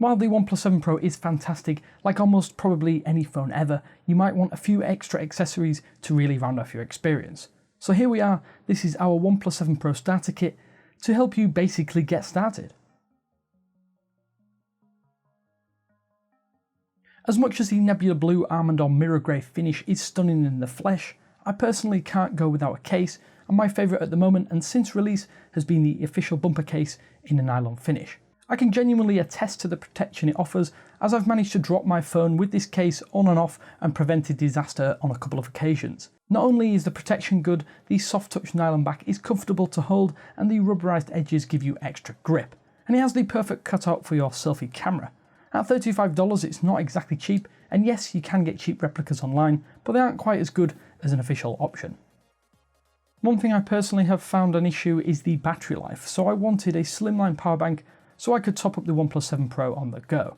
While the OnePlus 7 Pro is fantastic, like almost probably any phone ever, you might want a few extra accessories to really round off your experience. So here we are, this is our OnePlus 7 Pro starter kit to help you basically get started. As much as the Nebula Blue Almond or Mirror Grey finish is stunning in the flesh, I personally can't go without a case, and my favourite at the moment and since release has been the official bumper case in a nylon finish. I can genuinely attest to the protection it offers, as I've managed to drop my phone with this case on and off and prevented disaster on a couple of occasions. Not only is the protection good, the soft touch nylon back is comfortable to hold and the rubberized edges give you extra grip. And it has the perfect cutout for your selfie camera. At $35 it's not exactly cheap, and yes, you can get cheap replicas online, but they aren't quite as good as an official option. One thing I personally have found an issue is the battery life, so I wanted a slimline power bank so I could top up the OnePlus 7 Pro on the go.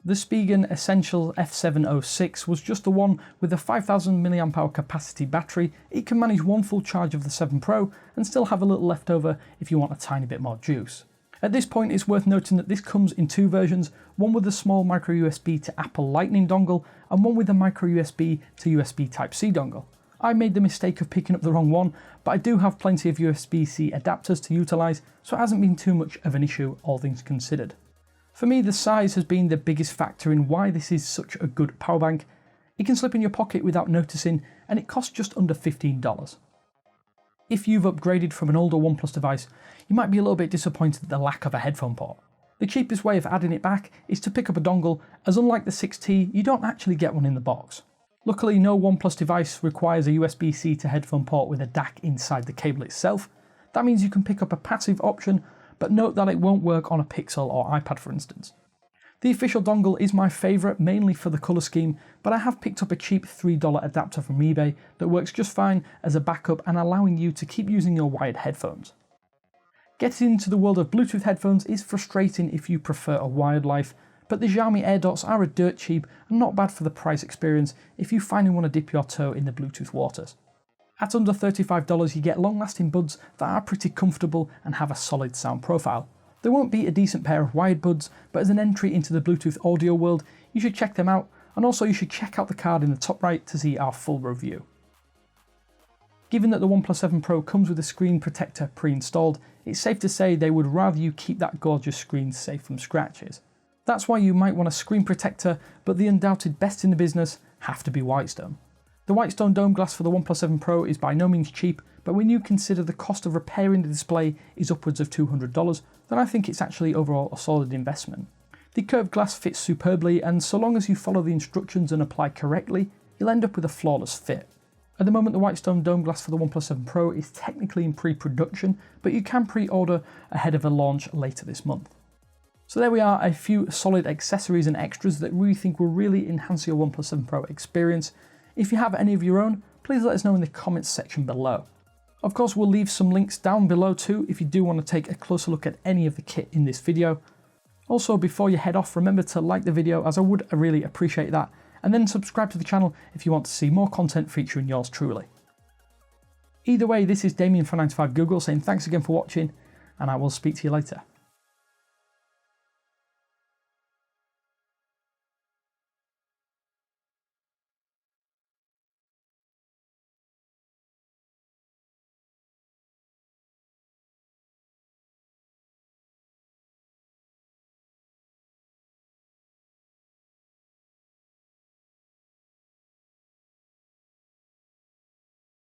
The Spigen Essential F706 was just the one with a 5000 mAh capacity battery. It can manage one full charge of the 7 Pro and still have a little left over if you want a tiny bit more juice. At this point it's worth noting that this comes in two versions, one with a small micro USB to Apple Lightning dongle and one with a micro USB to USB Type-C dongle. I made the mistake of picking up the wrong one, but I do have plenty of USB-C adapters to utilise, so it hasn't been too much of an issue, all things considered. For me, the size has been the biggest factor in why this is such a good power bank. It can slip in your pocket without noticing, and it costs just under $15. If you've upgraded from an older OnePlus device, you might be a little bit disappointed at the lack of a headphone port. The cheapest way of adding it back is to pick up a dongle, as unlike the 6T, you don't actually get one in the box. Luckily, no OnePlus device requires a USB-C to headphone port with a DAC inside the cable itself. That means you can pick up a passive option, but note that it won't work on a Pixel or iPad for instance. The official dongle is my favourite, mainly for the colour scheme, but I have picked up a cheap $3 adapter from eBay that works just fine as a backup and allowing you to keep using your wired headphones. Getting into the world of Bluetooth headphones is frustrating if you prefer a wired life, but the Xiaomi AirDots are a dirt cheap and not bad for the price experience if you finally want to dip your toe in the Bluetooth waters. At under $35 you get long-lasting buds that are pretty comfortable and have a solid sound profile. There won't be a decent pair of wired buds, but as an entry into the Bluetooth audio world, you should check them out, and also you should check out the card in the top right to see our full review. Given that the OnePlus 7 Pro comes with a screen protector pre-installed, it's safe to say they would rather you keep that gorgeous screen safe from scratches. That's why you might want a screen protector, but the undoubted best in the business have to be Whitestone. The Whitestone dome glass for the OnePlus 7 Pro is by no means cheap, but when you consider the cost of repairing the display is upwards of $200, then I think it's actually overall a solid investment. The curved glass fits superbly, and so long as you follow the instructions and apply correctly, you'll end up with a flawless fit. At the moment the Whitestone dome glass for the OnePlus 7 Pro is technically in pre-production, but you can pre-order ahead of a launch later this month. So there we are, a few solid accessories and extras that we think will really enhance your OnePlus 7 Pro experience. If you have any of your own, please let us know in the comments section below. Of course, we'll leave some links down below too if you do want to take a closer look at any of the kit in this video. Also, before you head off, remember to like the video, as I would really appreciate that, and then subscribe to the channel if you want to see more content featuring yours truly. Either way, this is Damien from 9to5Google saying thanks again for watching, and I will speak to you later.